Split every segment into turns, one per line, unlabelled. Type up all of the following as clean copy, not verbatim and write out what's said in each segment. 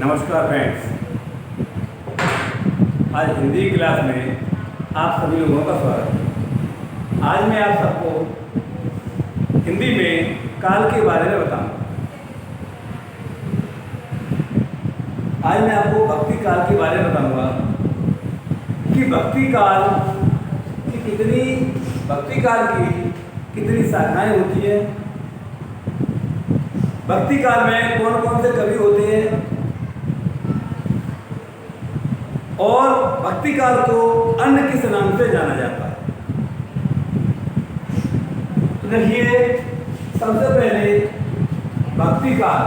नमस्कार फ्रेंड्स। आज हिंदी क्लास में आप सभी लोगों का स्वागत है। आज मैं आप सबको हिंदी में काल के बारे में बताऊंगा। आज मैं आपको भक्ति काल के बारे में बताऊंगा कि भक्ति काल की कितनी शाखाएं होती है, भक्ति काल में कौन कौन से कवि होते हैं और भक्ति काल को अन्य किस नाम से जाना जाता है। तो देखिए, सबसे पहले भक्ति काल।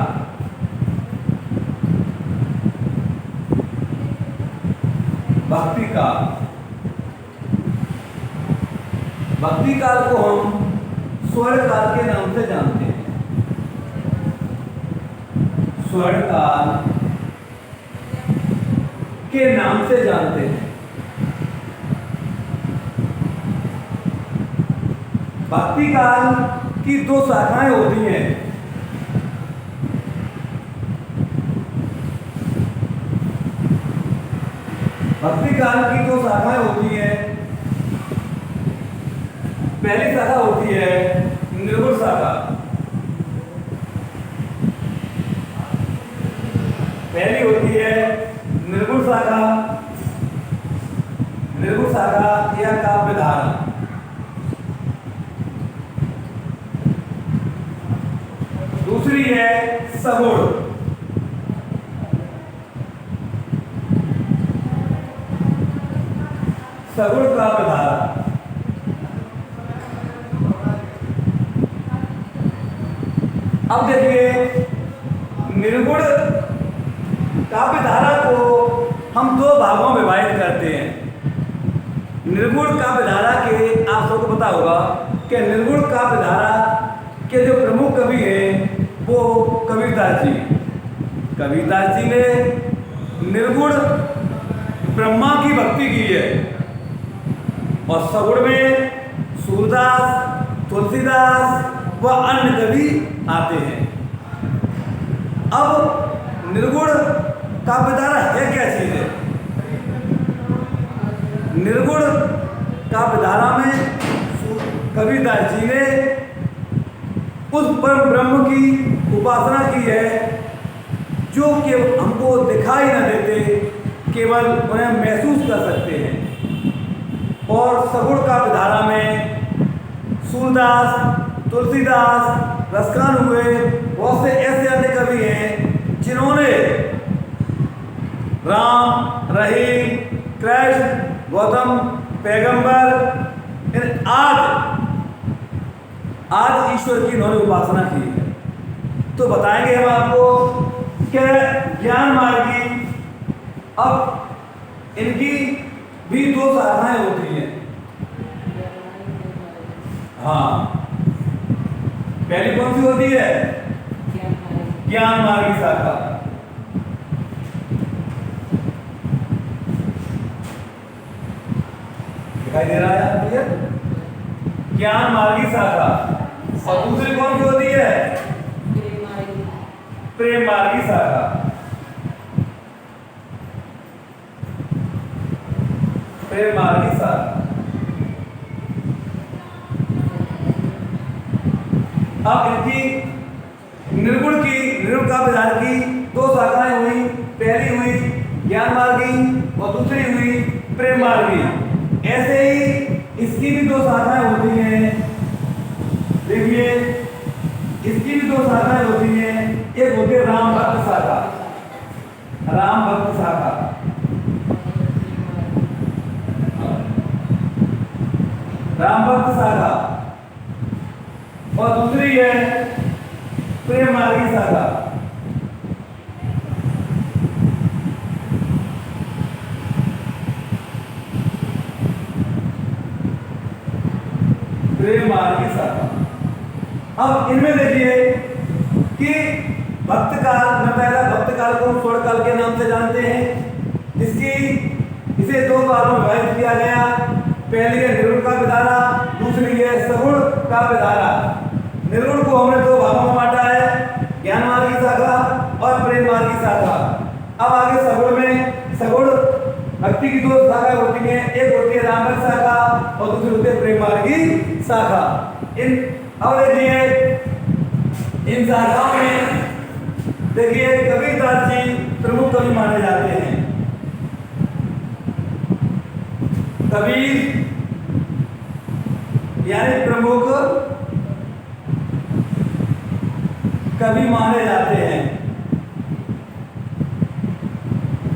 भक्ति काल को हम स्वर्ण काल के नाम से जानते हैं। स्वर्ण काल के नाम से जानते हैं। भक्ति काल की दो शाखाएं होती हैं। भक्ति काल की दो शाखाएं होती हैं। पहली शाखा होती है निर्गुण शाखा। पहली होती है निर्गुण शाखा। निर्गुण शाखा या काव्य धारा। दूसरी है सगुण। सगुण काव्य धारा। अब देखिए, निर्गुण काव्य धारा को हम दो भागों में विभाजित करते हैं। निर्गुण काव्य धारा के आप सबको पता होगा कि निर्गुण काव्य धारा के जो प्रमुख कवि हैं वो कबीरदास जी। कबीरदास जी ने निर्गुण ब्रह्मा की भक्ति की है और सगुण में सूरदास, तुलसीदास व अन्य कवि आते हैं। अब निर्गुण काव्य धारा है क्या चीज है? निर्गुण काव्य धारा में कबीरदास जी ने उस परम ब्रह्म की उपासना की है जो कि हमको दिखाई न देते, केवल उन्हें महसूस कर सकते हैं। और सगुण काव्य धारा में सूरदास, तुलसीदास, रसखान हुए, बहुत से ऐसे अन्य कवि हैं जिन्होंने राम, रहीम, कृष्ण, गौतम, पैगंबर इन आज ईश्वर की इन्होंने उपासना की है। तो बताएंगे हम आपको कि ज्ञान मार्गी, अब इनकी भी दो शाखाएं होती हैं। हाँ, पहली कौन सी होती है? ज्ञान मार्गी शाखा। दिखाई दे रहा है आपको? ज्ञान मार्गी शाखा। और दूसरी कौन सी होती है? प्रेम मार्गी शाखा। प्रेम मार्गी शाखा। अब इनकी निर्गुण काव्य धारा की दो शाखाएं हुई। पहली हुई ज्ञान मार्गी और दूसरी हुई प्रेम मार्गी। ऐसे ही इसकी भी दो शाखाएं होती हैं। देखिए, इसकी भी दो शाखाएं होती हैं। एक होती है राम भक्त शाखा। राम भक्त शाखा। राम भक्त शाखा। और दूसरी है प्रेम मार्गी शाखा। प्रेम मार्गी शाखा। अब इनमें देखिए कि भक्त काल में पहला भक्त काल को स्वर्ण काल के नाम से जानते हैं। इसे दो कालों में विभाजित किया गया। पहली है निर्गुण काव्य धारा, दूसरी है सगुण काव्य धारा। निर्गुण को हमने दो भागों में बांटा है, ज्ञान मार्गी शाखा और प्रेम मार्गी शाखा। आगे सगुण में सगुण भक्ति की दो शाखाएं होती हैं, एक होती है राम भक्त शाखा और दूसरी होती है प्रेम मार्गी शाखा। इन अब देखिए इन शाखाओं में देखिए कबीरदास जी प्रमुख कवि माने जाते हैं। कबीर यानी प्रमुख कवि माने जाते हैं।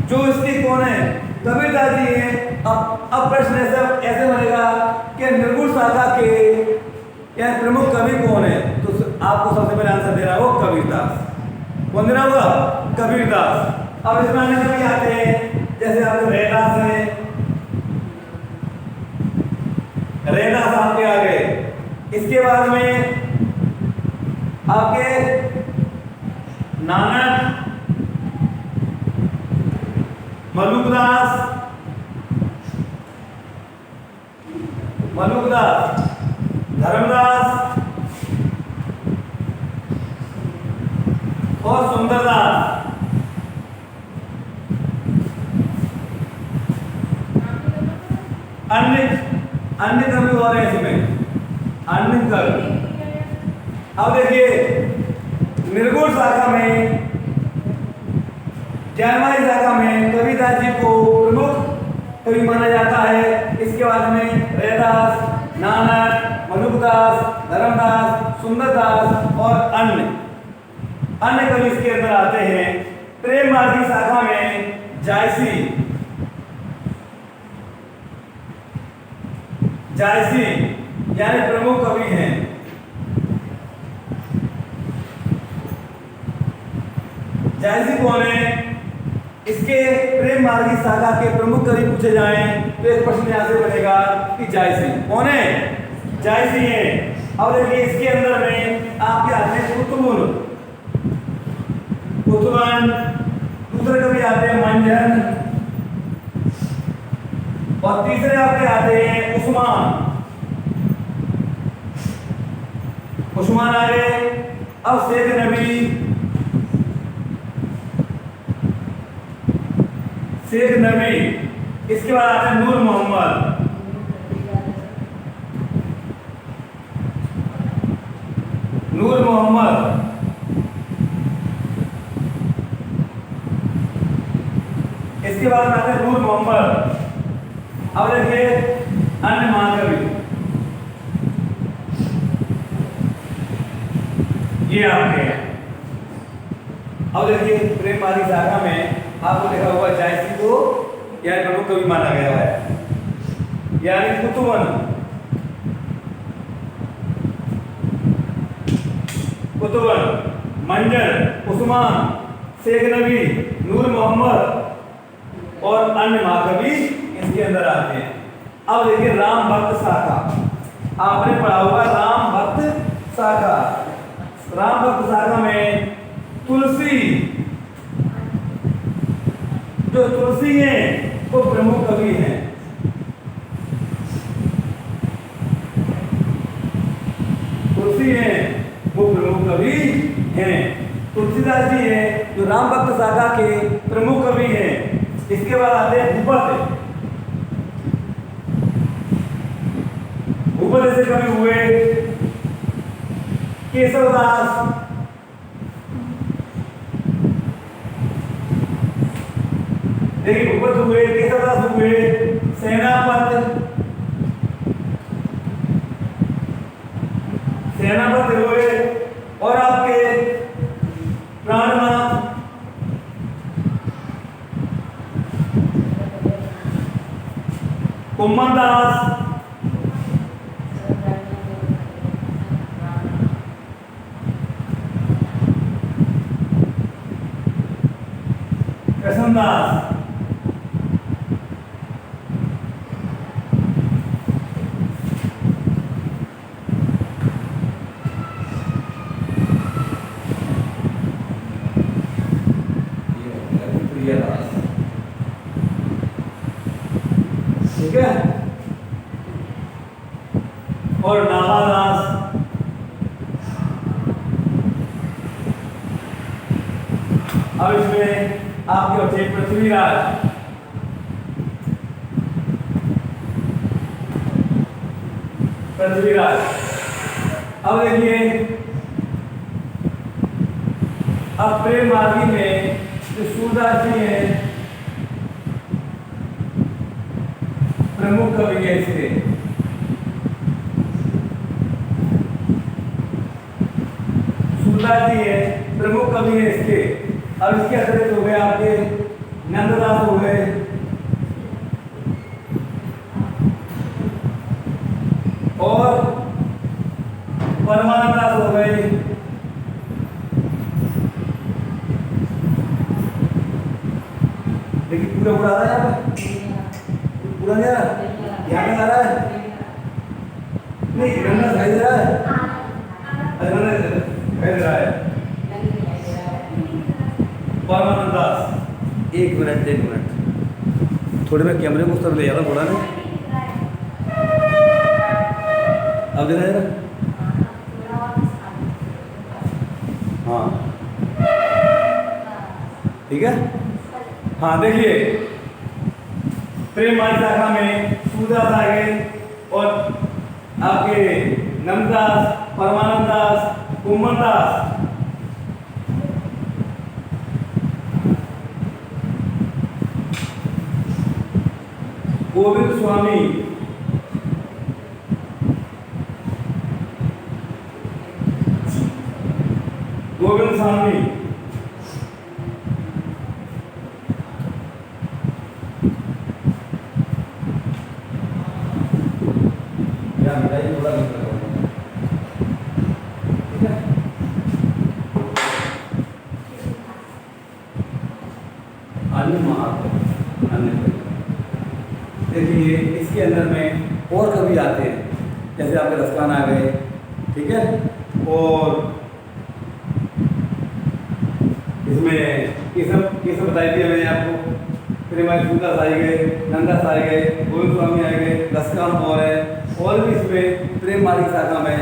जो इसके कौन है? कबीरदास जी हैं। अब प्रश्न ऐसे बनेगा कि निर्गुण शाखा के या प्रमुख कवि कौन है? तो आपको सबसे पहले आंसर देना हो कबीरदास। कौन देना होगा? कबीरदास। अब इसमें अन्य कवि आते हैं, जैसे आपके रैदास है, रैदास आपके आ गए। इसके बाद में आपके नानक, मलुकदास, धर्मदास और सुंदरदास। अन्य कवि और है इसमें, अन्य कवि। अब देखिए निर्गुण शाखा में, ज्ञानवादी शाखा में कबीरदास जी को प्रमुख कवि माना जाता है। इसके बाद में रैदास, नानक, मलुकदास, धर्मदास, सुंदरदास और अन्य कवि इसके अंदर आते हैं। प्रेम मार्गी शाखा में जायसी यानी प्रमुख कवि हैं। जायसी कौन है? इसके प्रेम मार्गी शाखा के प्रमुख कवि पूछे जाएं तो एक प्रश्न यहां से बनेगा कि जायसी कौन है? जायसी है। अब देखिए इसके अंदर में आपके आते हैं कुतुबन, दूसरे कवि आते हैं मंजन और तीसरे आपके आते हैं उस्मान आ गए। अब शेख नबी, इसके बाद आते हैं नूर मोहम्मद, इसके बाद में आते हैं नूर मोहम्मद। अब देखिए अन्य महाकवि ये आपके। अब देखिए प्रेम मार्गी शाखा में आपको देखा होगा जायसी को यानी प्रमुख कवि माना गया है, यानी कुतुबन, मंजर, उस्मान, शेख नबी, नूर मोहम्मद और अन्य महाकवि इसके अंदर आते हैं। अब देखिए राम भक्त शाखा, आपने पढ़ा होगा राम भक्त शाखा। राम भक्त शाखा में तुलसी, जो तुलसी है वो प्रमुख कवि हैं। तुलसी है वो प्रमुख कवि हैं। तुलसीदास जी हैं जो राम भक्त शाखा के प्रमुख कवि हैं। इसके बाद आते हैं भूपत ऐसे कवि हुए केशवदास, देखिए भूपत हुए, केशवदास हुए, सेनापत हुए और आपके प्राणनाथ, कुम्मनदास, कृष्णदास, ठीक है, और नाभादास, अब इसमें आपके बचे पृथ्वीराज। पृथ्वीराज। अब देखिए, अब प्रेम मार्गी में जो सूरदास जी हैं प्रमुख कवि है इसके। सूरदास जी है प्रमुख कवि है इसके। अब इसके अतिरिक्त हो गए आपके नंददास हो गए, और परमानंद दास हो गए, देखिए पूरा पूरा आ रहा है, पूरा नहीं आ रहा, यहाँ का आ रहा है, नहीं रंगा दिखाई दे रहा है, रंगा दिखाई दे रहा है। परमानंद दास, एक मिनट थोड़े मैं कैमरे को उस तरफ ले जा रहा हूँ थोड़ा ना, अब देखा जा रहा, हाँ ठीक है। हाँ देखिए, प्रेम मार्ग शाखा में सूरदास आ गए, और आपके नंददास, परमानंद दास, कुंभन दास, गोविंद स्वामी, गोविंद स्वामी, क्या बताइए थोड़ा ठीक है। अन्य महात्मा, अन्य देखिए इसके अंदर में और कवि आते हैं, जैसे आपके रसकान आ गए, ठीक है, और इसमें ये सब बताई थी मैंने आपको। फिर हमारे सूरदास आए गए, नंददास आए गए, गोविंद स्वामी आए गए, रसकान और है, और भी इसमें प्रेम मार्ग शाखा में